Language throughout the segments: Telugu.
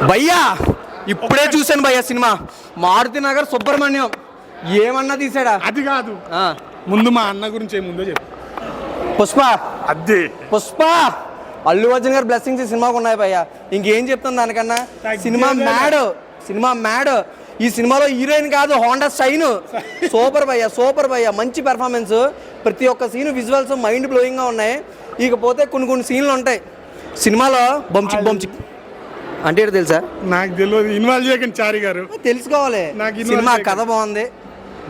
భయ్యా ఇప్పుడే చూశాను భయ్యా సినిమా మారుతి నగర్ సుబ్రహ్మణ్యం ఏమన్నా తీసాడా? అది కాదు, ముందు మా అన్న గురించి ఏముందో చెప్పు. పుష్ప అదే పుష్ప అల్లు అర్జున్ గారు బ్లెస్సింగ్స్ ఈ సినిమాకు ఉన్నాయి భయ్యా. ఇంకేం చెప్తాను దానికన్నా. Cinema mad. ఈ సినిమాలో హీరోయిన్ కాదు, హోండా షైన్. సూపర్ భయ్యా మంచి పెర్ఫార్మెన్స్. ప్రతి ఒక్క సీన్ విజువల్స్ మైండ్ బ్లోయింగ్గా ఉన్నాయి. ఇకపోతే కొన్ని సీన్లు ఉంటాయి సినిమాలో బంచిక్ అంటే ఏంటో తెలుసా? నాకు తెలియదు, ఇన్వాల్వ్ చేయకండి చారి గారు. తెలుసుకోవాలి. సినిమా కథ బాగుంది,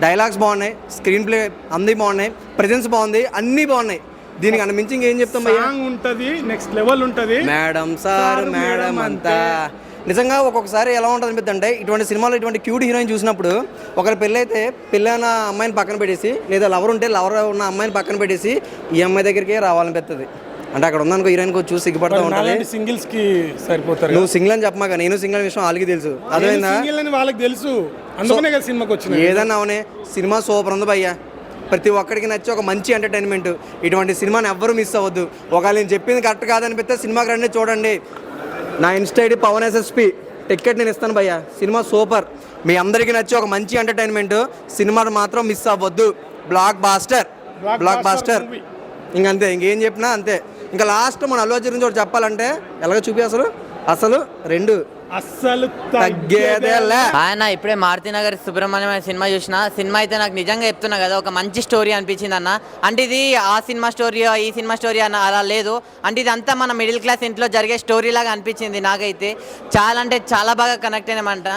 డైలాగ్స్ బాగున్నాయి, స్క్రీన్ ప్లే అన్నీ బాగున్నాయి, ప్రెజెన్స్ బాగుంది, అన్నీ బాగున్నాయి. దీనికి అన్న మించి ఇంకేం చెప్తాం భయ్యా? ఉంటుంది, నెక్స్ట్ లెవెల్ ఉంటుంది. మేడం అంతా నిజంగా ఒక్కొక్కసారి ఎలా ఉంటుంది అనిపిస్తుంది అంటే, ఇటువంటి సినిమాలో ఇటువంటి క్యూట్ హీరోయిన్ చూసినప్పుడు ఒకరి పెళ్ళైతే పెళ్ళైన అమ్మాయిని పక్కన పెట్టేసి, లేదా లవర్ ఉంటే లవర్ ఉన్న అమ్మాయిని పక్కన పెట్టేసి ఈ అమ్మాయి దగ్గరికే రావాలనిపిస్తుంది. అంటే అక్కడ ఉందనుకో హీరోయిన్ చూసి సిగ్గుపడతా ఉంటుంది. సింగిల్స్ కి సరిపోతారు. నువ్వు సింగిల్ అని చెప్పమాక, నేను సింగిల్ విషయం వాళ్ళకి తెలుసు. అదేనా వాళ్ళకి తెలుసు, అందుకనే కదా సినిమాకి వచ్చిన. ఏదన్నా అవునే సినిమా సూపర్ ఉంది భయ్యా. ప్రతి ఒక్కడికి నచ్చి ఒక మంచి ఎంటర్టైన్మెంట్. ఇటువంటి సినిమాని ఎవ్వరూ మిస్ అవ్వద్దు. ఒకవేళ నేను చెప్పింది కరెక్ట్ కాదనిపిస్తే సినిమాకి రండి, చూడండి. నా insta ID Pawan SSP, ticket నేను ఇస్తాను భయ్యా. సినిమా సూపర్, మీ అందరికీ నచ్చి ఒక మంచి ఎంటర్టైన్మెంట్. సినిమాను మాత్రం మిస్ అవ్వద్దు. బ్లాక్ బాస్టర్ ఇంకంతే, ఇంకేం చెప్పినా అంతే. ఇంకా లాస్ట్ మన అల్లు అర్జున్ గురించి చెప్పాలంటే ఎలాగ చూపి అసలు అస్సలు తగ్గేదేలే. ఆయన ఇప్పుడే మారుతి నగర్ సుబ్రహ్మణ్యం సినిమా చూసిన. సినిమా అయితే నాకు నిజంగా చెప్తున్నా కదా, ఒక మంచి స్టోరీ అనిపించింది అన్న. అంటే ఇది ఆ సినిమా స్టోరీ ఈ సినిమా స్టోరీ అన్న అలా లేదు. అంటే ఇది అంతా మన మిడిల్ క్లాస్ ఇంట్లో జరిగే స్టోరీ లాగా అనిపించింది నాకైతే. చాలా అంటే చాలా బాగా కనెక్ట్ అయినామంట.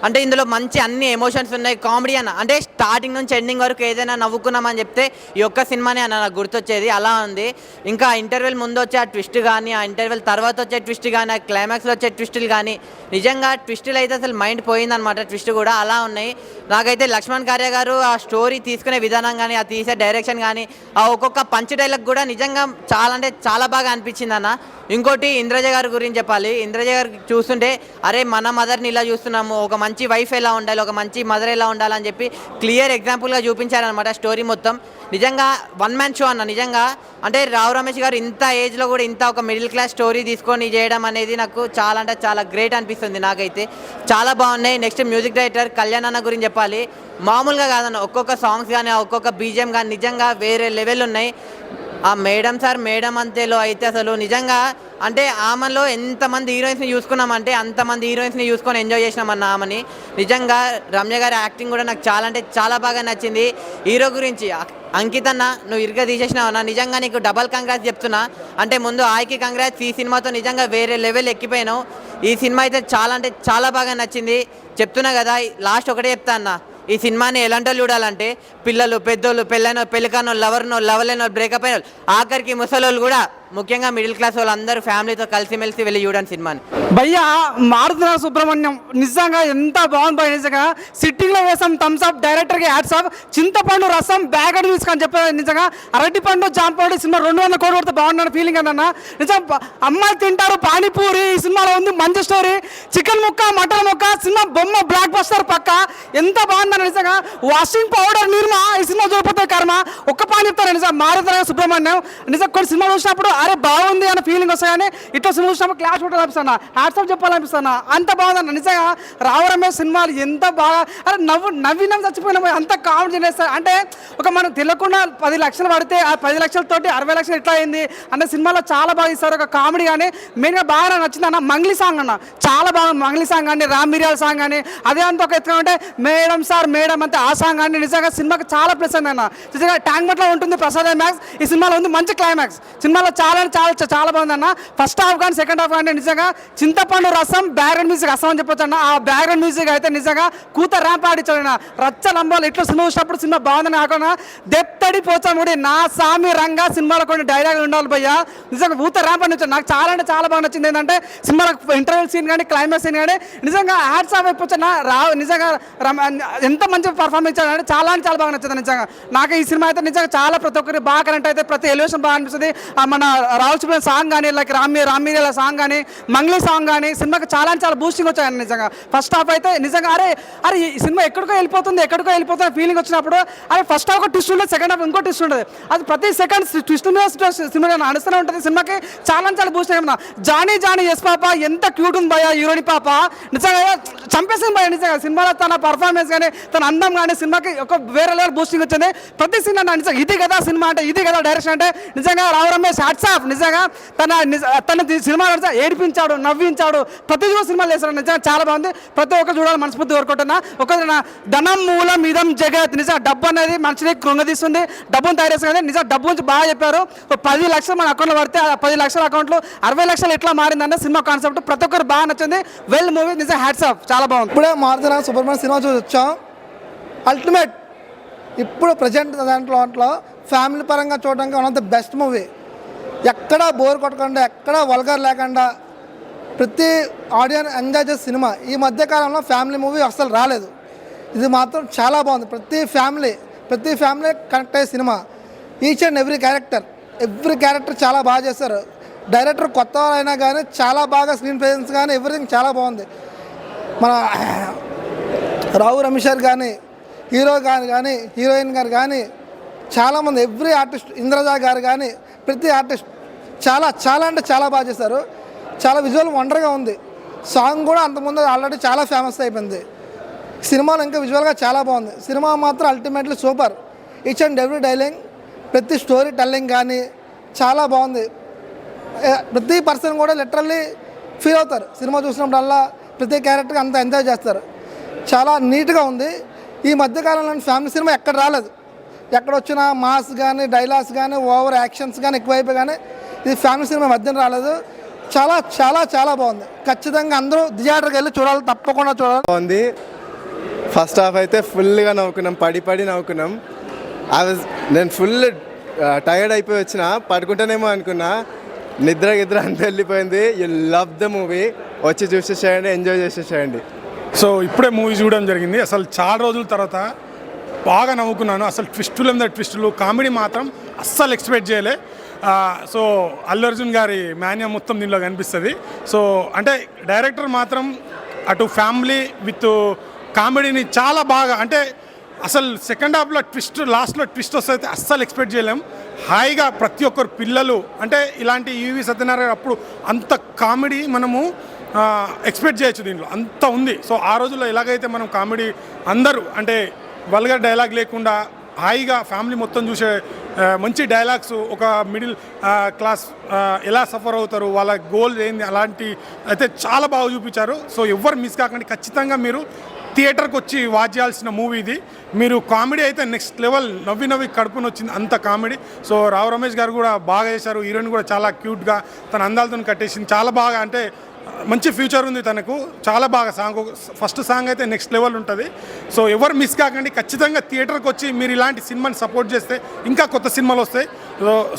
అంటే ఇందులో మంచి అన్ని ఎమోషన్స్ ఉన్నాయి, కామెడీ అన్న. అంటే స్టార్టింగ్ నుంచి ఎండింగ్ వరకు ఏదైనా నవ్వుకున్నామని చెప్తే ఈ ఒక్క సినిమానే అన్న నాకు గుర్తొచ్చేది. అలా ఉంది. ఇంకా ఇంటర్వెల్ ముందు వచ్చే ఆ ట్విస్ట్ కానీ, ఆ ఇంటర్వెల్ తర్వాత వచ్చే ట్విస్ట్ కానీ, ఆ క్లైమాక్స్లో వచ్చే ట్విస్టులు కానీ, నిజంగా ట్విస్టులు అయితే అసలు మైండ్ పోయిందనమాట. ట్విస్ట్ కూడా అలా ఉన్నాయి. నాకైతే లక్ష్మణ్ కార్య గారు ఆ స్టోరీ తీసుకునే విధానం కానీ, ఆ తీసే డైరెక్షన్ కానీ, ఆ ఒక్కొక్క పంచ్ డైలాగ్ కూడా నిజంగా చాలా అంటే చాలా బాగా అనిపించింది అన్న. ఇంకోటి ఇంద్రజ గారి గురించి చెప్పాలి. ఇంద్రజ గారు చూస్తుంటే అరే మన మదర్ని ఇలా చూస్తున్నాము, ఒక మంచి వైఫ్ ఎలా ఉండాలి, ఒక మంచి మదర్ ఎలా ఉండాలని చెప్పి క్లియర్ ఎగ్జాంపుల్గా చూపించారనమాట స్టోరీ మొత్తం. నిజంగా వన్ మ్యాన్ షో అన్న. నిజంగా అంటే రావు రమేష్ గారు ఇంత ఏజ్లో కూడా ఇంత ఒక మిడిల్ క్లాస్ స్టోరీ తీసుకొని చేయడం అనేది నాకు చాలా అంటే చాలా గ్రేట్ అనిపిస్తుంది. నాకైతే చాలా బాగున్నాయి. నెక్స్ట్ మ్యూజిక్ డైరెక్టర్ కళ్యాణ్ అన్న గురించి చెప్పాలి. మామూలుగా కాదన్న, ఒక్కొక్క సాంగ్స్ కానీ, ఒక్కొక్క బీజిఎం కానీ నిజంగా వేరే లెవెల్ ఉన్నాయి. ఆ మేడం అంతేలో అయితే అసలు నిజంగా అంటే ఆమెలో ఎంతమంది హీరోయిన్స్ని చూసుకున్నామంటే అంతమంది హీరోయిన్స్ని చూసుకొని ఎంజాయ్ చేసినామన్న ఆమెని. నిజంగా రమ్య గారి యాక్టింగ్ కూడా నాకు చాలా అంటే చాలా బాగా నచ్చింది. హీరో గురించి అంకిత్ అన్న, నువ్వు ఇరుగా తీసేసినావు అన్న. నిజంగా నీకు డబల్ కంగ్రాట్స్ చెప్తున్నా. అంటే ముందు ఆయకి కంగ్రాట్స్, ఈ సినిమాతో నిజంగా వేరే లెవెల్ ఎక్కిపోయినావు. ఈ సినిమా అయితే చాలా అంటే చాలా బాగా నచ్చింది. చెప్తున్నా కదా, లాస్ట్ ఒకటే చెప్తా అన్న, ఈ సినిమాని ఎలాంటి వాళ్ళు చూడాలంటే పిల్లలు, పెద్దోళ్ళు, పెళ్ళికానో, లవర్నో, లవలేనో, బ్రేకప్ అయిన ఆఖరికి ముసలోళ్ళు కూడా, ముఖ్యంగా మిడిల్ క్లాస్ వాళ్ళు అందరూ ఫ్యామిలీతో కలిసిమెలిసి వెళ్ళి చూడండి సినిమాని. భయ్యా మారుతి నగర్ సుబ్రహ్మణ్యం నిజంగా ఎంత బాగుంది భయ్య. నిజంగా సిట్టింగ్లో వేసాం థమ్స్ అప్, డైరెక్టర్కి హ్యాట్స్ ఆఫ్. చింతపండు రసం బ్యాగ్ మ్యూజిక్ అని చెప్పారు. నిజంగా అరటిపండు జాంపండు సినిమా 200 కోట్లు కొడితే బాగుందన్న ఫీలింగ్ అన్న. నిజం అమ్మాయి తింటారు పానీపూరి ఈ సినిమాలో ఉంది. మంచి స్టోరీ, చికెన్ ముక్క, మటన్ ముక్క, సినిమా బొమ్మ బ్లాక్ బస్టర్ పక్క. ఎంత బాగుందన్న. నిజంగా వాషింగ్ పౌడర్ నిర్మా ఈ సినిమా చూడిపోతే కర్మ. ఒక్క పాని చెప్తారు నిజంగా మారుతి నగర్ సుబ్రహ్మణ్యం. నిజంగా కొన్ని సినిమా చూసినప్పుడు అరే బాగుంది అన్న ఫీలింగ్ వస్తాయి, కానీ ఇట్లా సినిమా చూసినప్పుడు క్లాస్ కొట్టాలనిపిస్తాను, హ్యాట్సాప్ చెప్పాలనిపిస్తాను. అంత బాగుందన్న. నిజంగా రావు రమేష్ సినిమాలు ఎంత బాగా, అరే నవ్వి చచ్చిపోయినా అంత కామెడీ చేస్తారు. అంటే ఒక మనం తెలియకుండా 10 లక్షలు పడితే ఆ 10 లక్షలతోటి 60 లక్షలు ఎట్లా అయింది అన్న సినిమాలో చాలా బాగా ఇస్తారు. ఒక కామెడీ కానీ మెయిన్గా బాగా నచ్చింది అన్న మంగ్లీ సాంగ్ అన్న. చాలా బాగుంది మంగ్లీ సాంగ్ కానీ, రామ్ మిరియాల సాంగ్ కానీ. అదే అంత ఒక ఎత్తుగా ఉంటే మేడం అంతే ఆ సాంగ్ కానీ నిజంగా సినిమాకి చాలా ప్లస్ అయింది అన్న. నిజంగా ట్యాంక్ బట్లో ఉంటుంది ప్రసాద్ మ్యాక్స్. ఈ సినిమాలో ఉంది మంచి క్లైమాక్స్. సినిమాలో చాలా చాలా బాగుంది అన్న. ఫస్ట్ హాఫ్ కానీ సెకండ్ హాఫ్ కానీ నిజంగా చింతపండు రసం బ్యాక్గ్రౌండ్ మ్యూజిక్ రసం అని చెప్పొచ్చు అన్న. ఆ బ్యాక్గ్రౌండ్ మ్యూజిక్ అయితే నిజంగా కూత ర్యాంప్ ఆడించాడు అన్న. రచ్చ లంబాలు ఇట్లా సినిమా చూసినప్పుడు సినిమా బాగుందని కాకుండా దెత్తడి పోచాముడి నా సామి రంగా సినిమాలో కొన్ని డైలాగులు ఉండాలి భయ్యా. నిజంగా కూత ర్యాంప్ అని నాకు చాలా అంటే చాలా బాగా నచ్చింది. ఏంటంటే సినిమాలో ఇంటర్వెల్ సీన్ కానీ, క్లైమాక్స్ సీన్ కానీ నిజంగా హ్యాట్స్ ఆఫ్ అయిపోవచ్చు అన్న. నిజంగా ఎంత మంచి పర్ఫార్మెన్స్ ఇచ్చాడు అంటే చాలా అంటే చాలా బాగా నచ్చింది నిజంగా. నాకు ఈ సినిమా అయితే నిజంగా చాలా ప్రతి ఒక్కరికి బాగా కరెంట్ అయితే ప్రతి ఎలివేషన్ బాగా అనిపిస్తుంది. మన రావాల్సిన సాంగ్ కానీ లైక్ రామీల సాంగ్ కానీ మంగ్లీ సాంగ్ కానీ సినిమాకి చాలా బూస్టింగ్ వచ్చాయండి నిజంగా. ఫస్ట్ హాఫ్ అయితే నిజంగా అరే ఈ సినిమా ఎక్కడికో వెళ్ళిపోతుంది ఫీలింగ్ వచ్చినప్పుడు అరే ఫస్ట్ హాఫ్ ఒక ట్విస్ట్ ఉంటుంది, సెకండ్ హాఫ్ ఇంకో ట్విస్ట్ ఉంటుంది. అది ప్రతి సెకండ్ ట్విస్ట్ సినిమా నడుస్తూనే ఉంటుంది. సినిమాకి చాలా బూస్ట్ అయ్యా. జానీ ఎస్ పాప ఎంత క్యూట్ ఉంది భయ, హీరోని పాప నిజంగా చంపేసింది భయ. నిజంగా సినిమాలో తన పర్ఫార్మెన్స్ కానీ తన అందం కానీ సినిమాకి ఒక వేరే లెవెల్ బూస్టింగ్ వచ్చింది. ప్రతి సినిమా నిజంగా ఇది కదా సినిమా అంటే, ఇది కదా డైరెక్షన్ అంటే. నిజంగా రావు రమేష్ హ్యాట్స్ ఆఫ్. నిజంగా తన సినిమా ఏడిపించాడు, నవ్వించాడు, ప్రతి సినిమాలు చేశాడు. నిజంగా చాలా బాగుంది. ప్రతి ఒక్కరు చూడాలి మనస్ఫూర్తి కోరుకుంటున్నా. ఒక ధనం మూలం ఇదం జగత్. నిజంగా డబ్బు అనేది మనిషిని కృంగదీస్తుంది, డబ్బును తయారు చేస్తుంది. నిజంగా డబ్బు గురించి బాగా చెప్పారు. 10 లక్షలు మన అకౌంట్లో పడితే 10 లక్షల అకౌంట్లో 60 లక్షలు ఎట్లా మారిందంటే సినిమా కాన్సెప్ట్ ప్రతి ఒక్కరు బాగా నచ్చింది. వెల్ మూవీ నిజంగా హ్యాట్స్ ఆఫ్, చాలా బాగుంది. ఇప్పుడే మారుతున్న సుబ్రహ్మణ్యం సినిమా చూసి వచ్చాం. అల్టిమేట్ ఇప్పుడు ప్రజెంట్ దాంట్లో ఫ్యామిలీ పరంగా చూడడానికి one of the best movie. ఎక్కడా బోర్ కొట్టకుండా, ఎక్కడా వల్గర్ లేకుండా ప్రతి ఆడియన్స్ ఎంజాయ్ చేసే సినిమా. ఈ మధ్యకాలంలో ఫ్యామిలీ మూవీ అసలు రాలేదు. ఇది మాత్రం చాలా బాగుంది. ప్రతి ఫ్యామిలీ కనెక్ట్ అయ్యే cinema. Each and every character చాలా బాగా చేశారు. డైరెక్టర్ కొత్త అయినా కానీ చాలా బాగా స్క్రీన్ ప్రెజెన్స్ కానీ ఎవ్రీథింగ్ చాలా బాగుంది. మన రావు రమేష్ గారు కానీ, హీరో గారు కానీ, హీరోయిన్ గారు కానీ చాలామంది, ఎవ్రీ ఆర్టిస్ట్, ఇంద్రజా గారు కానీ ప్రతి ఆర్టిస్ట్ చాలా అంటే చాలా బాగా చేశారు. చాలా విజువల్ వండర్గా ఉంది. సాంగ్ కూడా అంతకుముందు ఆల్రెడీ చాలా ఫేమస్ అయిపోయింది. సినిమాలో ఇంకా విజువల్గా చాలా బాగుంది. సినిమా మాత్రం ultimately super. Each and every dialogue, ప్రతి స్టోరీ టెల్లింగ్ కానీ చాలా బాగుంది. ప్రతి పర్సన్ కూడా లిటరల్లీ ఫీల్ అవుతారు సినిమా చూసినప్పుడల్లా. ప్రతి క్యారెక్టర్కి అంత ఎంజాయ్ చేస్తారు. చాలా నీట్గా ఉంది. ఈ మధ్యకాలంలో ఫ్యామిలీ సినిమా ఎక్కడ రాలేదు. ఎక్కడ వచ్చినా మాస్ కానీ, డైలాగ్స్ కానీ, ఓవర్ యాక్షన్స్ కానీ ఎక్కువైపోయి కానీ ఇది ఫ్యామిలీ సినిమా మధ్యన రాలేదు. చాలా బాగుంది. ఖచ్చితంగా అందరూ థియేటర్కి వెళ్ళి చూడాలి, తప్పకుండా చూడాలి. బాగుంది. ఫస్ట్ హాఫ్ అయితే ఫుల్గా నవ్వుకున్నాం, పడి నవ్వుకున్నాం. నేను ఫుల్ టైర్డ్ అయిపోయి వచ్చిన, పడుకుంటానేమో అనుకున్నా, నిద్ర అంత వెళ్ళిపోయింది. You love the movie. వచ్చి చూసేసేయండి, ఎంజాయ్ చేసేసేయండి. సో ఇప్పుడే మూవీ చూడడం జరిగింది. అసలు చాలా రోజుల తర్వాత బాగా నవ్వుకున్నాను. అసలు ట్విస్టులు కామెడీ మాత్రం అస్సలు ఎక్స్పెక్ట్ చేయలే. సో అల్లు అర్జున్ గారి మాన్యం మొత్తం దీనిలో కనిపిస్తుంది. సో అంటే డైరెక్టర్ మాత్రం అటు ఫ్యామిలీ విత్ కామెడీని చాలా బాగా, అంటే అసలు సెకండ్ హాఫ్లో లాస్ట్లో ట్విస్ట్ వస్తే అస్సలు ఎక్స్పెక్ట్ చేయలేం. హాయిగా ప్రతి ఒక్కరు పిల్లలు, అంటే ఇలాంటి యువి సత్యనారాయణ అప్పుడు అంత కామెడీ మనము ఎక్స్పెక్ట్ చేయొచ్చు, దీంట్లో అంత ఉంది. సో ఆ రోజుల్లో ఎలాగైతే మనం కామెడీ అందరూ అంటే వల్గర్ డైలాగ్ లేకుండా హాయిగా ఫ్యామిలీ మొత్తం చూసే మంచి డైలాగ్స్, ఒక మిడిల్ క్లాస్ ఎలా సఫర్ అవుతారు, వాళ్ళ గోల్ ఏంది, అలాంటి అయితే చాలా బాగా చూపించారు. సో ఎవ్వరు మిస్ కాకండి, ఖచ్చితంగా మీరు థియేటర్కి వచ్చి వాచ్ చేయాల్సిన మూవీ ఇది. మీరు కామెడీ అయితే నెక్స్ట్ లెవెల్, నవ్వి కడుపుని వచ్చింది అంత కామెడీ. సో రావు రమేష్ గారు కూడా బాగా చేశారు. హీరోయిన్ కూడా చాలా క్యూట్గా తన అందాలతో కట్టేసింది. చాలా బాగా, అంటే మంచి ఫ్యూచర్ ఉంది తనకు. చాలా బాగా ఫస్ట్ సాంగ్ అయితే నెక్స్ట్ లెవెల్ ఉంటుంది. సో ఎవరు మిస్ కాకండి, ఖచ్చితంగా థియేటర్కి వచ్చి మీరు ఇలాంటి సినిమాని సపోర్ట్ చేస్తే ఇంకా కొత్త సినిమాలు వస్తాయి.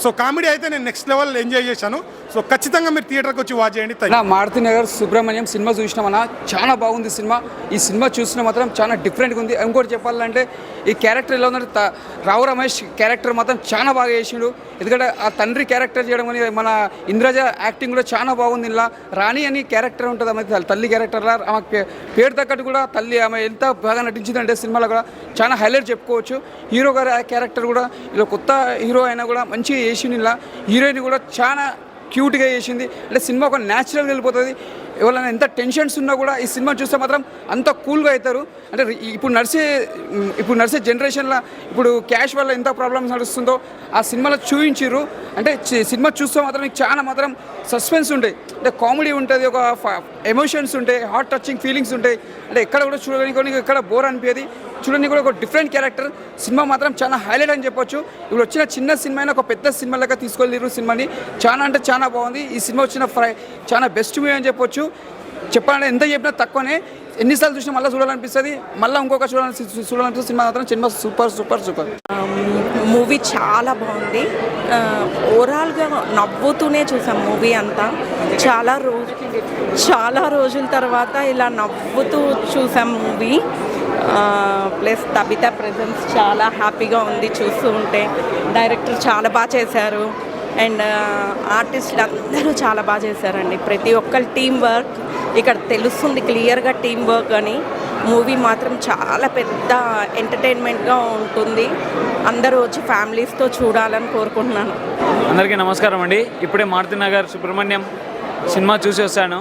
సో కామెడీ అయితే నేను నెక్స్ట్ లెవెల్ ఎంజాయ్ చేశాను. సో ఖచ్చితంగా మీరు థియేటర్కి వచ్చి వాచ్ చేయండి. మారుతి నగర్ సుబ్రహ్మణ్యం సినిమా చూసినామన్నా, చాలా బాగుంది సినిమా. ఈ సినిమా చూసిన మాత్రం చాలా డిఫరెంట్గా ఉంది. ఇంకోటి చెప్పాలంటే ఈ క్యారెక్టర్ ఎలా ఉందంటే రావు రమేష్ క్యారెక్టర్ మాత్రం చాలా బాగా చేసిండు. ఎందుకంటే ఆ తండ్రి క్యారెక్టర్ చేయడం కానీ, మన ఇంద్రజ యాక్టింగ్ కూడా చాలా బాగుంది. ఇలా రాణి అని క్యారెక్టర్ ఉంటుంది ఆమె తల్లి క్యారెక్టర్లా, ఆమె పేరు తగ్గట్టు కూడా తల్లి ఆమె ఎంత బాగా నటించిందంటే సినిమాలో కూడా చాలా హైలైట్ చెప్పుకోవచ్చు. హీరో గారి క్యారెక్టర్ కూడా ఇలా కొత్త హీరో అయినా కూడా మంచిగా చేసింది. ఇలా హీరోయిన్ కూడా చాలా క్యూట్గా చేసింది. అంటే సినిమా ఒక న్యాచురల్గా వెళ్ళిపోతుంది. ఎవరైనా ఎంత టెన్షన్స్ ఉన్నా కూడా ఈ సినిమా చూస్తే మాత్రం అంత కూల్గా అవుతారు. అంటే ఇప్పుడు నడిచే జనరేషన్లో ఇప్పుడు క్యాష్ వల్ల ఎంత ప్రాబ్లమ్స్ నడుస్తుందో ఆ సినిమాలో చూపించారు. అంటే సినిమా చూస్తే మాత్రం మీకు చాలా మాత్రం సస్పెన్స్ ఉంటాయి, అంటే కామెడీ ఉంటుంది, ఒక ఎమోషన్స్ ఉంటాయి, హార్ట్ టచింగ్ ఫీలింగ్స్ ఉంటాయి. అంటే ఎక్కడ కూడా చూడడానికి ఎక్కడ బోర్ అనిపించేది, చూడడానికి కూడా ఒక డిఫరెంట్ క్యారెక్టర్. సినిమా మాత్రం చాలా హైలైట్ అని చెప్పొచ్చు. ఇప్పుడు వచ్చిన చిన్న సినిమా అయినా ఒక పెద్ద సినిమా లాగా తీసుకెళ్ళారు సినిమాని. చాలా అంటే చాలా బాగుంది. ఈ సినిమా వచ్చిన చాలా బెస్ట్ మూవీ అని చెప్పొచ్చు. చెప్పాలంటే ఎంత చెప్పినా తక్కువనే. ఎన్నిసార్లు చూసినా మళ్ళీ చూడాలనిపిస్తుంది, మళ్ళీ ఇంకొక చూడాలనిపిస్తుంది. సినిమా మాత్రం సినిమా సూపర్. మూవీ చాలా బాగుంది. ఓవరాల్గా నవ్వుతూనే చూసాం మూవీ అంతా. చాలా రోజుల తర్వాత ఇలా నవ్వుతూ చూసాం మూవీ. ప్లస్ తబితా ప్రెజెన్స్ చాలా హ్యాపీగా ఉంది చూస్తూ ఉంటే. డైరెక్టర్ చాలా బాగా చేశారు. అండ్ ఆర్టిస్టులు అందరూ చాలా బాగా చేశారండి. ప్రతి ఒక్కరి టీం వర్క్ ఇక్కడ తెలుస్తుంది క్లియర్గా, టీం వర్క్ అని. మూవీ మాత్రం చాలా పెద్ద ఎంటర్టైన్మెంట్గా ఉంటుంది. అందరూ వచ్చి ఫ్యామిలీస్తో చూడాలని కోరుకుంటున్నాను. అందరికీ నమస్కారం అండి. ఇప్పుడే మారుతినగర్ సుబ్రహ్మణ్యం సినిమా చూసి వస్తాను.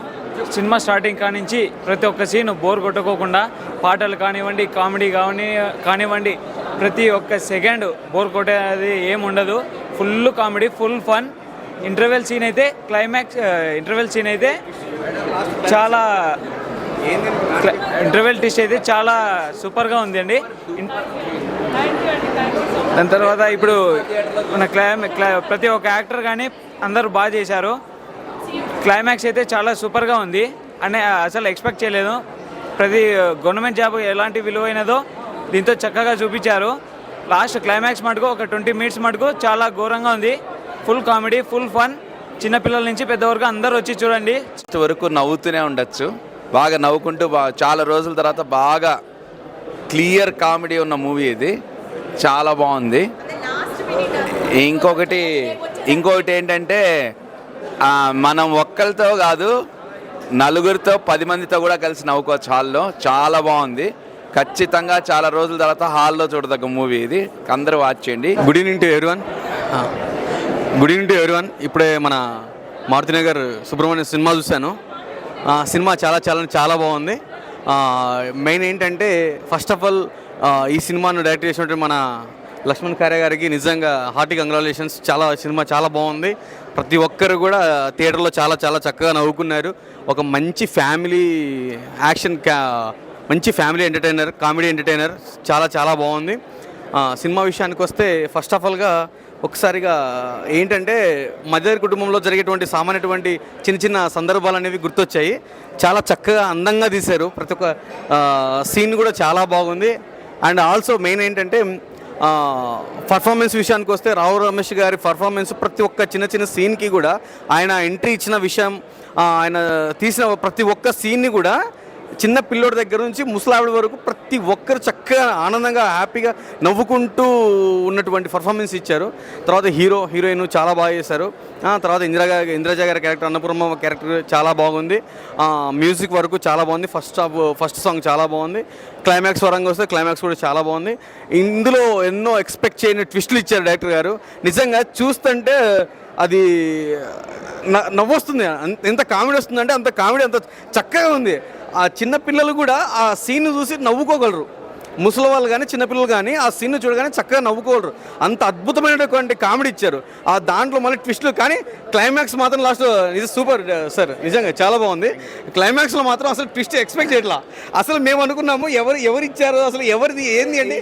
సినిమా స్టార్టింగ్ కానించి ప్రతి ఒక్క సీన్ బోర్ కొట్టుకోకుండా, పాటలు కానివ్వండి, కామెడీ కానివ్వండి, ప్రతి ఒక్క సెకండ్ బోర్ కొట్టేది ఏముండదు. Full comedy, full fun. Interval scene అయితే చాలా ఇంటర్వెల్ టిస్ట్ అయితే చాలా సూపర్గా ఉంది అండి. దాని తర్వాత ఇప్పుడు మన ప్రతి ఒక్క యాక్టర్ కానీ అందరూ బాగా చేశారు. క్లైమాక్స్ అయితే చాలా సూపర్గా ఉంది అని అసలు ఎక్స్పెక్ట్ చేయలేదు. ప్రతి గవర్నమెంట్ జాబ్ ఎలాంటి విలువైనదో దీంతో చక్కగా చూపించారు. లాస్ట్ క్లైమాక్స్ మటుకు ఒక 20 minutes మటుకు చాలా ఘోరంగా ఉంది. Full comedy, full fun. చిన్నపిల్లల నుంచి పెద్దవరకు అందరూ వచ్చి చూడండి. వరకు నవ్వుతూనే ఉండొచ్చు. బాగా నవ్వుకుంటూ చాలా రోజుల తర్వాత బాగా క్లియర్ కామెడీ ఉన్న మూవీ ఇది. చాలా బాగుంది. ఇంకొకటి ఏంటంటే మనం ఒక్కరితో కాదు, నలుగురితో 10 మందితో కూడా కలిసి నవ్వుకోవచ్చు హాల్లో. చాలా బాగుంది. ఖచ్చితంగా చాలా రోజుల తర్వాత హాల్లో చూడదగ్గ మూవీ ఇది. అందరూ వాచ్ చేయండి. Good evening to everyone. ఇప్పుడే మన మారుతినగర్ సుబ్రహ్మణ్యం సినిమా చూశాను. సినిమా చాలా బాగుంది. మెయిన్ ఏంటంటే ఫస్ట్ ఆఫ్ ఆల్ ఈ సినిమాను డైరెక్ట్ చేసినట్టు మన లక్ష్మణ్ కార్య గారికి నిజంగా హార్టీ కంగ్రాచులేషన్స్. సినిమా చాలా బాగుంది. ప్రతి ఒక్కరు కూడా థియేటర్లో చాలా చక్కగా నవ్వుకున్నారు. ఒక మంచి ఫ్యామిలీ యాక్షన్, మంచి ఫ్యామిలీ ఎంటర్టైనర్, కామెడీ ఎంటర్టైనర్. చాలా బాగుంది. సినిమా విషయానికి వస్తే ఫస్ట్ ఆఫ్ ఆల్గా ఒకసారిగా ఏంటంటే మధ్యతరగతి కుటుంబంలో జరిగేటువంటి సామాన్యటువంటి చిన్న సందర్భాలు అనేవి గుర్తొచ్చాయి. చాలా చక్కగా అందంగా తీశారు. ప్రతి ఒక్క సీన్ కూడా చాలా బాగుంది. అండ్ ఆల్సో మెయిన్ ఏంటంటే పర్ఫార్మెన్స్ విషయానికి వస్తే రావు రమేష్ గారి పర్ఫార్మెన్స్ ప్రతి ఒక్క చిన్న సీన్కి కూడా ఆయన ఎంట్రీ ఇచ్చిన విషయం, ఆయన తీసిన ప్రతి ఒక్క సీన్ని కూడా చిన్న పిల్లోడి దగ్గర నుంచి ముసలావిడ వరకు ప్రతి ఒక్కరు చక్కగా ఆనందంగా హ్యాపీగా నవ్వుకుంటూ ఉన్నటువంటి పర్ఫార్మెన్స్ ఇచ్చారు. తర్వాత హీరోయిన్ చాలా బాగా చేశారు. తర్వాత ఇంద్రజ గారి క్యారెక్టర్, అన్నపూర్ణ క్యారెక్టర్ చాలా బాగుంది. మ్యూజిక్ వరకు చాలా బాగుంది. ఫస్ట్ సాంగ్ చాలా బాగుంది. క్లైమాక్స్ పరంగా వస్తే క్లైమాక్స్ కూడా చాలా బాగుంది. ఇందులో ఎన్నో ఎక్స్పెక్ట్ చేయని ట్విస్టులు ఇచ్చారు డైరెక్టర్ గారు. నిజంగా చూస్తుంటే అది నవ్వొస్తుంది. ఎంత కామెడీ వస్తుందంటే అంత కామెడీ, అంత చక్కగా ఉంది. ఆ చిన్నపిల్లలు కూడా ఆ సీన్ చూసి నవ్వుకోగలరు. ముసలి వాళ్ళు కానీ చిన్నపిల్లలు కానీ ఆ సీన్ చూడగానే చక్కగా నవ్వుకోగలరు. అంత అద్భుతమైనటువంటి కామెడీ ఇచ్చారు. ఆ దాంట్లో మళ్ళీ ట్విస్టులు, కానీ క్లైమాక్స్ మాత్రం లాస్ట్ ఇది సూపర్ సార్. నిజంగా చాలా బాగుంది. క్లైమాక్స్లో మాత్రం అసలు ట్విస్ట్ ఎక్స్పెక్ట్ చేయట్లా. అసలు మేము అనుకున్నాము ఎవరు ఇచ్చారు, అసలు ఎవరిది ఏంది అండి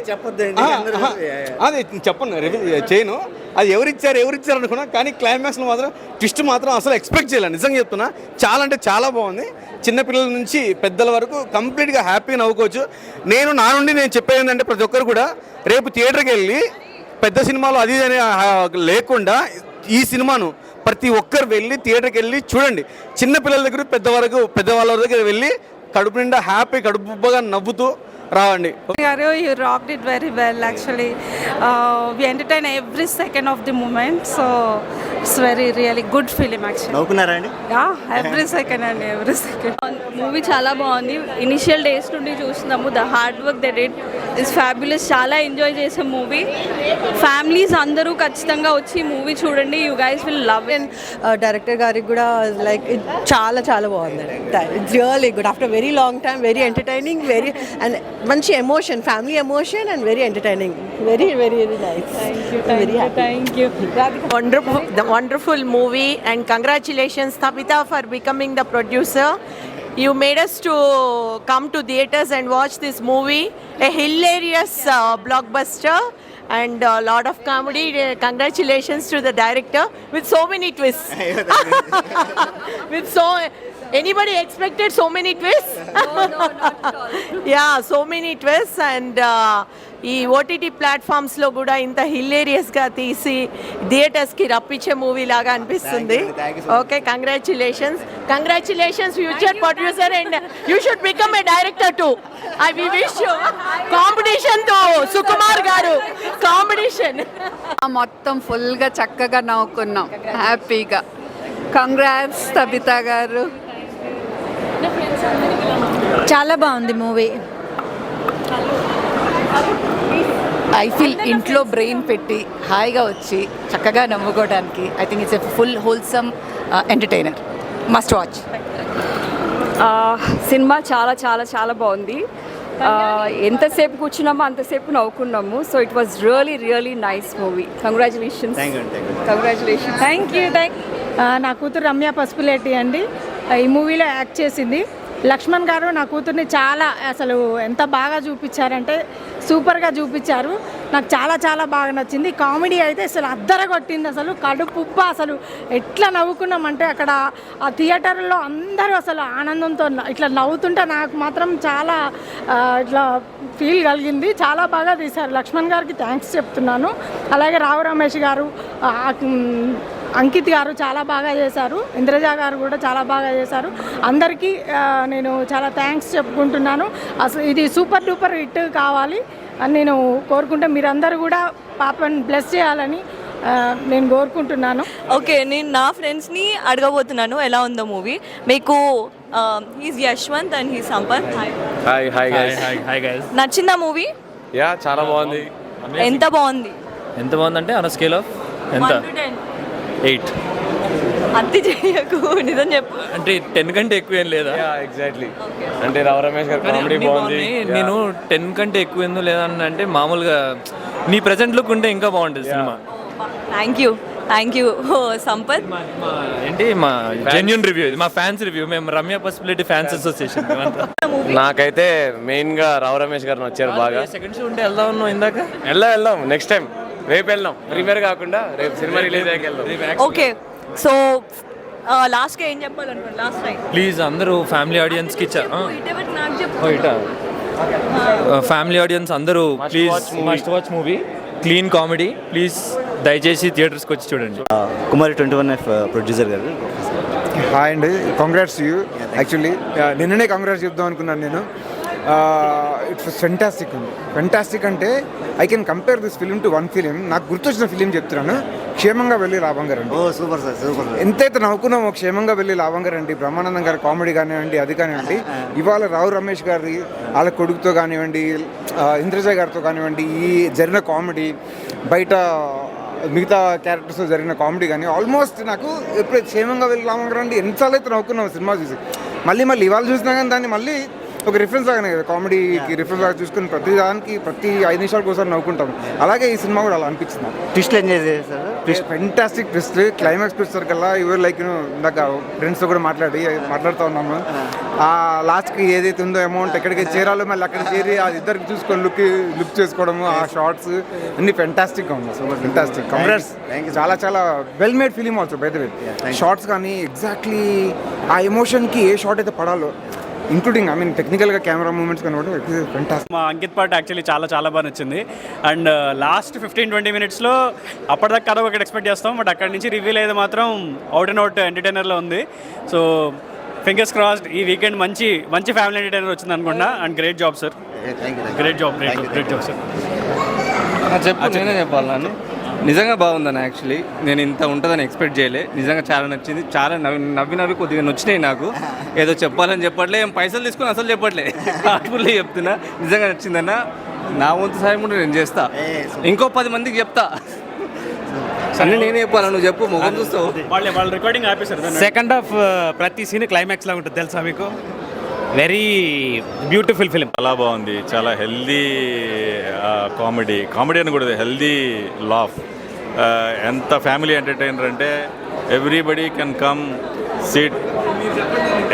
అది చెప్పండి, చేయను. అది ఎవరిచ్చారు అనుకున్నా, కానీ క్లైమాక్స్లో మాత్రం ట్విస్ట్ మాత్రం అసలు ఎక్స్పెక్ట్ చేయలేదు. నిజంగా చెప్తున్నా, చాలా బాగుంది. చిన్నపిల్లల నుంచి పెద్దల వరకు కంప్లీట్గా హ్యాపీగా నవ్వుకోవచ్చు. నా నుండి నేను చెప్పేది ఏంటంటే ప్రతి ఒక్కరు కూడా రేపు థియేటర్కి వెళ్ళి పెద్ద సినిమాలు అది అని లేకుండా ఈ సినిమాను ప్రతి ఒక్కరు వెళ్ళి థియేటర్కి వెళ్ళి చూడండి. చిన్నపిల్లల దగ్గర పెద్దవాళ్ళ దగ్గర వెళ్ళి కడుపు నిండా హ్యాపీ, కడుపుగా నవ్వుతూ రావండి. You rocked it very well actually. We entertain every second of the moment, so it's really good film actually. నవ్వుకున్నారా అండి? Every second. మూవీ చాలా బాగుంది. ఇనిషియల్ డేస్ నుండి చూస్తున్నాము. The hard work they did is fabulous. చాలా ఎంజాయ్ చేసే మూవీ. ఫ్యామిలీస్ అందరూ ఖచ్చితంగా వచ్చి మూవీ చూడండి. You guys will love. And director గారికి కూడా లైక్ చాలా బాగుంది. It's really good. After very long time, very entertaining, very and మంచి emotion, family emotion and very entertaining. Very nice. Thank you. Wonderful movie and congratulations Tabitha for becoming the producer. You made us to come to theaters and watch this movie. A hilarious blockbuster and a lot of comedy. Congratulations to the director with so many twists. Anybody expected so many twists? No, not at all. Yeah, so many twists and ఈ ఓటీటీ ప్లాట్ఫామ్స్లో కూడా ఇంత హిల్లేరియస్గా తీసి థియేటర్స్కి రప్పించే మూవీ లాగా అనిపిస్తుంది. Okay, congratulations future producer and you should become a director to. I wish you competition తో సుకుమార్ గారు కాంపిటీషన్. మొత్తం ఫుల్గా చక్కగా నవ్వుకున్నాం, హ్యాపీగా. కంగ్రాట్స్ తబితా గారు. చాలా బాగుంది మూవీ. ఐ ఫీల్ ఇంట్లో బ్రెయిన్ పెట్టి హాయిగా వచ్చి చక్కగా నవ్వుకోవడానికి I think it's a full wholesome entertainer, must watch. సినిమా చాలా చాలా చాలా బాగుంది. ఎంతసేపు కూర్చున్నామో అంతసేపు నవ్వుకున్నాము. So it was really nice movie. Congratulations. Thank you. నా కూతురు రమ్య పసుపులేటి అండి ఈ మూవీలో యాక్ట్ చేసింది. లక్ష్మణ్ గారు నా కూతుర్ని చాలా అసలు ఎంత బాగా చూపించారంటే సూపర్గా చూపించారు. నాకు చాలా చాలా బాగా నచ్చింది. కామెడీ అయితే అసలు అద్దరగొట్టింది. అసలు కడుపుబ్బ అసలు ఎట్లా నవ్వుకున్నామంటే అక్కడ ఆ థియేటర్లో అందరూ అసలు ఆనందంతో ఇట్లా నవ్వుతుంటే నాకు మాత్రం చాలా ఇట్లా ఫీల్ కలిగింది. చాలా బాగా తీశారు. లక్ష్మణ్ గారికి థ్యాంక్స్ చెప్తున్నాను. అలాగే రావు రమేష్ గారు, అంకిత్ గారు చాలా బాగా చేశారు. ఇంద్రజ గారు కూడా చాలా బాగా చేశారు. అందరికీ నేను చాలా థ్యాంక్స్ చెప్పుకుంటున్నాను. అసలు ఇది సూపర్ డూపర్ హిట్ కావాలి అని నేను కోరుకుంటే మీరందరూ కూడా పాపని బ్లెస్ చేయాలని నేను కోరుకుంటున్నాను. ఓకే, నేను నా ఫ్రెండ్స్ని అడగబోతున్నాను ఎలా ఉందో మూవీ. మీకు he's Yashwant and he Sampath. Hi guys. నచ్చిందా మూవీ? యా, చాలా బాగుంది. ఎంత బాగుంది? ఎంత బాగుందంటే ఆన్ స్కేల్ ఆఫ్ ఎంత? 8. అతి చేయకు, నిజం చెప్పు. అంటే 10 కంటే ఎక్కువ ఏం లేదా? ఎగ్జాక్ట్లీ. అంటే రావు రమేష్ గారు కామెడీ బాగుంది. నేను 10 కంటే ఎక్కువ ఏందో లేదా అంటే మామూలుగా నీ ప్రెజెంట్ లుక్ ఉంటే ఇంకా బాగుంటుంది సినిమా. Thank you Sampath. ఏంటి మా జెన్యూన్ రివ్యూ, ఇది మా ఫ్యాన్స్ రివ్యూ. మేము రమ్య పసుపులేటి ఫ్యాన్స్ అసోసియేషన్. నాకైతే మెయిన్ గా రావు రమేష్ గారు వచ్చారు బాగా. సెకండ్ షో ఉంటే వెళ్దాం ఉన్నాం ఇందాక. వెళ్దాం నెక్స్ట్ టైం. రేపు వెళ్దాం, ప్రీమియర్ కాకుండా రేపు సినిమా రిలీజ్ అయ్యాక వెళ్దాం. ఓకే, సో లాస్ట్గా ఏం చెప్పాలనుకోండి? లాస్ట్ టైం ప్లీజ్ అందరూ ఫ్యామిలీ ఆడియన్స్కి ఫ్యామిలీ ఆడియన్స్ అందరూ please must watch movie. Clean comedy, please దయచేసి థియేటర్స్కి వచ్చి చూడండి. కుమారి 21F ప్రొడ్యూసర్ గారు. హాయ్ అండి, కాంగ్రాట్స్ యూ. యాక్చువల్లీ నిన్ననే కాంగ్రాట్స్ చెప్దాం అనుకున్నాను నేను. ఇట్స్ ఫెంటాస్టిక్ అంటే I can compare this film to one film. నాకు గుర్తొచ్చిన ఫిలిం చెప్తున్నాను, క్షేమంగా వెళ్ళి లాభంగా రండి. Super sir, super. ఎంతైతే నవ్వుకున్నామో క్షేమంగా వెళ్ళి లాభంగా రండి. బ్రహ్మానందం గారి కామెడీ కానివ్వండి, అది కానివ్వండి. ఇవాళ రావు రమేష్ గారి వాళ్ళ కొడుకుతో కానివ్వండి, ఇంద్రజ గారితో కానివ్వండి, ఈ జరిగిన కామెడీ, బయట మిగతా క్యారెక్టర్స్తో జరిగిన కామెడీ కానీ ఆల్మోస్ట్ నాకు ఎప్పుడైతే క్షేమంగా వెళ్ళి లాభంగా రండి ఎన్నిసార్లు అయితే నవ్వుకున్నాం సినిమా చూసి. మళ్ళీ ఇవాళ చూసినా కానీ దాన్ని మళ్ళీ ఒక రిఫరెన్స్ లాగానే కదా, కామెడీకి రిఫరెన్స్ లాగా చూసుకుని ప్రతి దానికి ప్రతి 5 నిమిషాలకు ఒకసారి నవ్వుకుంటాం. అలాగే ఈ సినిమా కూడా అలా అనిపించింది. ట్విస్ట్లు ఎంజాయ్ చేశారు. Fantastic twist. క్లైమాక్స్ ట్విస్ట్ కల్లా ఇవర్ లైక్ ఇందాక ఫ్రెండ్స్తో కూడా మాట్లాడుతూ ఉన్నాము. ఆ లాస్ట్కి ఏదైతే ఉందో అమౌంట్ ఎక్కడికి చేరాలో మళ్ళీ అక్కడ చేరి అది ఇద్దరికి చూసుకొని లుక్ చేసుకోవడము, ఆ షార్ట్స్ అన్ని ఫెంటాస్టిక్గా ఉన్నాయి. Super fantastic. కంగ్రాట్స్. చాలా చాలా well made film also by the way. Shorts కానీ ఎగ్జాక్ట్లీ ఆ ఎమోషన్కి ఏ షార్ట్ అయితే పడాలో, ఇంక్లూడింగ్ ఐ మీన్ టెక్నికల్గా కెమెరా మూమెంట్స్ కనబడి ఫెంటాస్టిక్. మా అంకిత్ పార్ట్ యాక్చువల్లీ చాలా బాగా నచ్చింది. అండ్ లాస్ట్ 15-20 మినిట్స్లో అప్పటిదాకా కథ ఒకటి ఎక్స్పెక్ట్ చేస్తాం, బట్ అక్కడి నుంచి రివీల్ అయితే మాత్రం అవుట్ అండ్ అవుట్ ఎంటర్టైనర్లో ఉంది. సో ఫింగర్స్ క్రాస్డ్, ఈ వీకెండ్ మంచి ఫ్యామిలీ ఎంటర్టైనర్ వచ్చింది అనుకుంటా. And great job sir, great job sir. నేనే చెప్పాలని నిజంగా బాగుందని. యాక్చువల్లీ నేను ఇంత ఉంటుందని ఎక్స్పెక్ట్ చేయలే. నిజంగా చాలా నచ్చింది. చాలా నవ్వి కొద్దిగా నచ్చినాయి నాకు. ఏదో చెప్పాలని చెప్పట్లే, ఏం పైసలు తీసుకుని అసలు చెప్పట్లే, హార్ట్ఫుల్లీ చెప్తున్నా. నిజంగా నచ్చిందన్న. నా వంతు సాయం కూడా నేను చేస్తా, ఇంకో 10 మందికి చెప్తా. అన్నీ నేనే చెప్పాను, నువ్వు చెప్పు, మొహం చూస్తావు. వాళ్ళు రికార్డింగ్ ఆపేశారు. సెకండ్ హాఫ్ ప్రతి సీన్ క్లైమాక్స్ లాగా ఉంటుంది తెలుసా మీకు. Very beautiful film. చాలా బాగుంది. చాలా హెల్దీ కామెడీ అని కూడా హెల్దీ లాఫ్. ఎంత ఫ్యామిలీ ఎంటర్టైనర్ అంటే everybody can come sit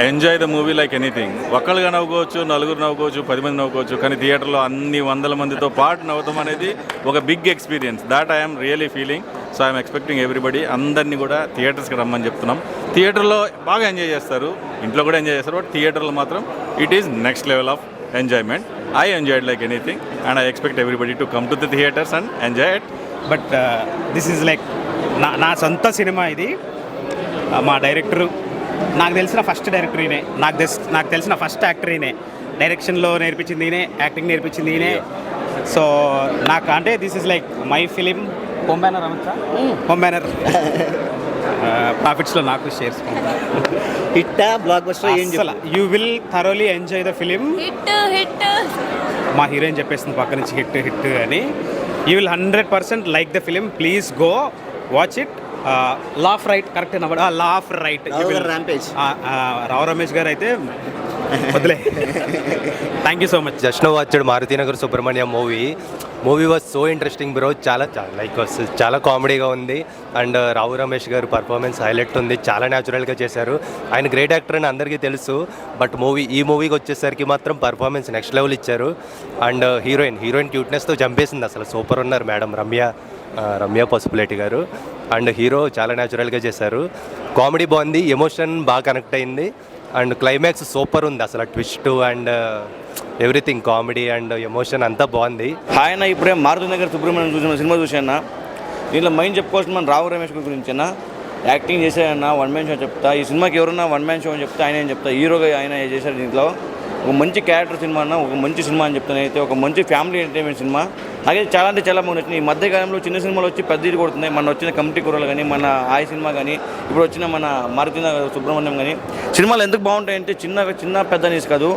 enjoy the movie like anything. ఒక్కళ్ళుగా నవ్వుకోవచ్చు, నలుగురు నవ్వుకోవచ్చు, 10 మంది నవ్వుకోవచ్చు. కానీ థియేటర్లో అన్ని 100 మందితో పాటు నవ్వుతాం అనేది ఒక big experience. That I'm really feeling. So I'm expecting everybody అందరినీ కూడా థియేటర్స్కి రమ్మని చెప్తున్నాం. థియేటర్లో బాగా ఎంజాయ్ చేస్తారు, ఇంట్లో కూడా ఎంజాయ్ చేస్తారు, బట్ థియేటర్లో మాత్రం it is next level of enjoyment. I enjoyed like anything, and I expect everybody to come to the theaters and enjoy it. But this is like నా సొంత సినిమా ఇది. మా డైరెక్టరు నాకు తెలిసిన ఫస్ట్ డైరెక్టర్ ఈయనే, నాకు తెలిసిన ఫస్ట్ యాక్టర్ ఈయనే. డైరెక్షన్లో నేర్పించింది ఈయనే, యాక్టింగ్ నేర్పించింది ఈయనే. సో నాకు అంటే this is like my film. Home banner అవంతా హోమ్ బ్యానర్ ప్రాఫిట్స్లో నాకు షేర్స్. హిట్ బ్లాక్ బస్టర్ ఏం అసలు you will thoroughly enjoy the film. మా హీరోయిన్ చెప్పేస్తుంది పక్క నుంచి హిట్ హిట్ అని. You will 100% like the film. Please go watch it. Laugh right correct అన్నమాట. Laugh right. రావు రమేష్ గారు అయితే వదిలే. Thank you so much. Just now watched Maruthinagar Subramanyam movie was so interesting bro. చాలా కామెడీగా ఉంది. అండ్ రావు రమేష్ గారు పర్ఫార్మెన్స్ హైలైట్ ఉంది. చాలా న్యాచురల్గా చేశారు. ఆయన గ్రేట్ యాక్టర్ అని అందరికీ తెలుసు. బట్ ఈ మూవీకి వచ్చేసరికి మాత్రం పర్ఫార్మెన్స్ నెక్స్ట్ లెవెల్ ఇచ్చారు. అండ్ హీరోయిన్ క్యూట్నెస్తో చంపేసింది. అసలు సూపర్ ఉన్నారు మేడం రమ్య పసుపులేటి గారు. అండ్ హీరో చాలా న్యాచురల్గా చేశారు. కామెడీ బాగుంది, ఎమోషన్ బాగా కనెక్ట్ అయింది. అండ్ క్లైమాక్స్ సూపర్ ఉంది. అసలు twist and everything comedy and emotion అంతా బాగుంది. ఆయన ఇప్పుడే మారుతినగర్ సుబ్రహ్మణ్యం చూసిన సినిమా చూసాను. దీంట్లో మైండ్ చెప్పుకోవాల్సిన మన రావు రమేష్ గురించి అన్న యాక్టింగ్ చేశారన్న. వన్ మ్యాన్ షో చెప్తా. ఈ సినిమాకి ఎవరన్నా వన్ మ్యాన్ షో అని చెప్తా ఆయన అని చెప్తా. హీరోగా ఆయన చేశారు. దీంట్లో ఒక మంచి క్యారెక్టర్ సినిమా అన్న, ఒక మంచి సినిమా అని చెప్తాను. అయితే ఒక మంచి ఫ్యామిలీ ఎంటర్టైన్మెంట్ సినిమా. నాకైతే చాలా అంటే చాలా బాగా నచ్చింది. ఈ మధ్యకాలంలో చిన్న సినిమాలు వచ్చి పెద్ద ఇది కొడుతున్నాయి. మన వచ్చిన కమిటీ కూరలు కానీ, మన ఆయ సినిమా కానీ, ఇప్పుడు వచ్చిన మన మారుతినగర్ సుబ్రహ్మణ్యం కానీ సినిమాలు ఎందుకు బాగుంటాయంటే చిన్న పెద్ద న్యూస్ కాదు,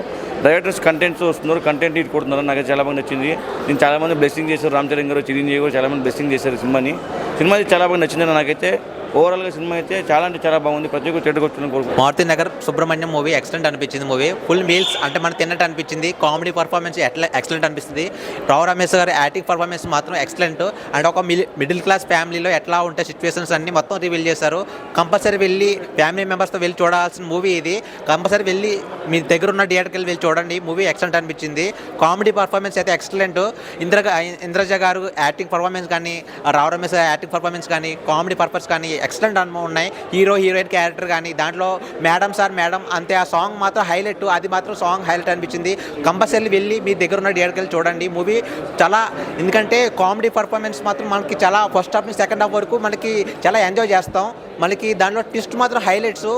డైరెక్టర్స్ కంటెంట్స్ వస్తున్నారు, కంటెంట్ ఇది కొడుతున్నారు. నాకు చాలా బాగా నచ్చింది. నేను చాలామంది బ్లెస్సింగ్ చేశారు. రామ్ చరణ్ గారు, చిరంజీవి గారు చాలామంది బ్లెస్సింగ్ చేశారు సినిమాని. సినిమా చాలా బాగా నచ్చింది నాకైతే. ఓవరాల్గా సినిమా అయితే చాలా అంటే చాలా బాగుంది. ప్రతి ఒక్కరు థియేటర్కి వచ్చి కోరుకుంటున్నాను. మారుతినగర్ సుబ్రహ్మణ్యం మూవీ ఎక్సలెంట్ అనిపించింది. మూవీ ఫుల్ మీల్స్ అంటే మనం తిన్నట్టు అనిపించింది. కామెడీ పర్ఫార్మెన్స్ ఎక్సలెంట్ అనిపిస్తుంది. రావు రమేష్ గారి యాక్టింగ్ పర్ఫార్మెన్స్ మాత్రం ఎక్సలెంట్. అండ్ ఒక మిడిల్ క్లాస్ ఫ్యామిలీలో ఎట్లా ఉంటే సిచ్యువేషన్స్ అన్ని మొత్తం రివీల్ చేశారు. కంపల్సరీ వెళ్ళి ఫ్యామిలీ మెంబర్స్తో వెళ్ళి చూడాల్సిన మూవీ ఇది. కంపల్సరీ వెళ్ళి మీ దగ్గర ఉన్న థియేటర్కి వెళ్ళి చూడండి. మూవీ ఎక్సలెంట్ అనిపించింది. కామెడీ పర్ఫార్మెన్స్ అయితే ఎక్సలెంట్. ఇంద్రజ గారు యాక్టింగ్ పర్ఫార్మెన్స్ కానీ, రావు రమేష్ గారి యాక్టింగ్ పర్ఫార్మెన్స్ కానీ, కామెడీ పర్పస్ కానీ ఎక్సలెంట్ అనుభవం ఉన్నాయి. హీరోయిన్ క్యారెక్టర్ కానీ, దాంట్లో మేడం అంతే. ఆ సాంగ్ మాత్రం హైలైట్. అది మాత్రం సాంగ్ హైలైట్ అనిపించింది. కంపల్సరీ వెళ్ళి మీ దగ్గర ఉన్న థియేటర్కి వెళ్ళి చూడండి మూవీ. చాలా ఎందుకంటే కామెడీ పర్ఫార్మెన్స్ మాత్రం మనకి చాలా ఫస్ట్ హాఫ్ నుంచి సెకండ్ హాఫ్ వరకు మనకి చాలా ఎంజాయ్ చేస్తాం. మనకి దాంట్లో ట్విస్ట్ మాత్రం హైలైట్స్.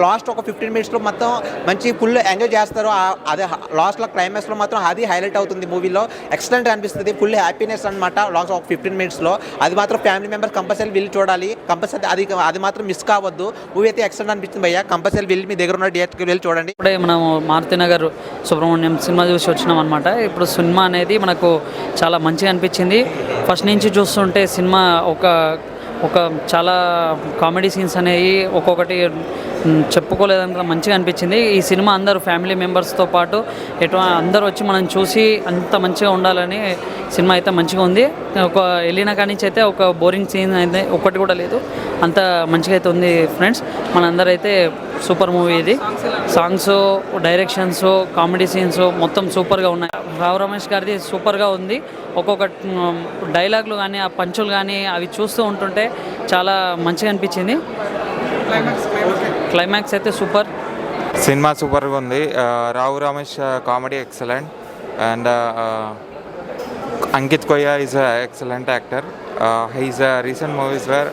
లాస్ట్ ఒక 15 మినిట్స్లో మొత్తం మంచి ఫుల్ ఎంజాయ్ చేస్తారు. అదే లాస్ట్లో క్లైమాక్స్లో మాత్రం అది హైలైట్ అవుతుంది మూవీలో. ఎక్సలెంట్ అనిపిస్తుంది. ఫుల్ హ్యాపీనెస్ అనమాట లాస్ట్ ఒక 15 మినిట్స్లో. అది మాత్రం ఫ్యామిలీ మెంబర్స్ కంపల్సరీ వెళ్ళి చూడాలి. కంపల్సరీ అది మాత్రం మిస్ కావద్దు. మూవీ అయితే ఎక్సలెంట్ అనిపిస్తుంది భయ్యా. కంపల్సరీ వెళ్ళి మీ దగ్గర ఉన్న థియేటర్కి వెళ్ళి చూడండి. ఇప్పుడే మనం మారుతినగర్ సుబ్రహ్మణ్యం సినిమా చూసి వచ్చినాం అనమాట. ఇప్పుడు సినిమా అనేది మనకు చాలా మంచిగా అనిపించింది. ఫస్ట్ నుంచి చూస్తుంటే సినిమా ఒక చాలా కామెడీ సీన్స్ అనేవి ఒక్కొక్కటి చెప్పుకోలేదంత మంచిగా అనిపించింది. ఈ సినిమా అందరూ ఫ్యామిలీ మెంబర్స్తో పాటు అందరూ వచ్చి మనం చూసి అంత మంచిగా ఉండాలని సినిమా అయితే మంచిగా ఉంది. ఒక వెళ్ళిన కాడి నుంచి అయితే ఒక బోరింగ్ సీన్ అయితే ఒక్కటి కూడా లేదు. అంత మంచిగా అయితే ఉంది ఫ్రెండ్స్. మనందరైతే సూపర్ మూవీ ఇది. సాంగ్స్, డైరెక్షన్స్, కామెడీ సీన్స్ మొత్తం సూపర్గా ఉన్నాయి. రావు రమేష్ గారిది సూపర్గా ఉంది. ఒక్కొక్క డైలాగులు కానీ, ఆ పంచులు కానీ అవి చూస్తూ ఉంటుంటే చాలా మంచిగా అనిపించింది. క్లైమాక్స్ అయితే సూపర్. సినిమా సూపర్గా ఉంది. Rao Ramesh comedy excellent and Ankith Koyya is excellent actor. His recent movies where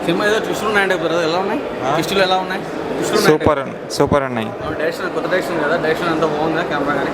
సినిమా ఏదో ట్విస్టులు ఉన్నాయండి బ్రదర్. ఎలా ఉన్నాయి ట్విస్టులు? ఎలా ఉన్నాయి? సూపర్ ఉన్నాయి. డైరెక్షన్ కొత్త డైరెక్షన్ కదా, డైరెక్షన్ అంతా బాగుందా? కెమెరా కానీ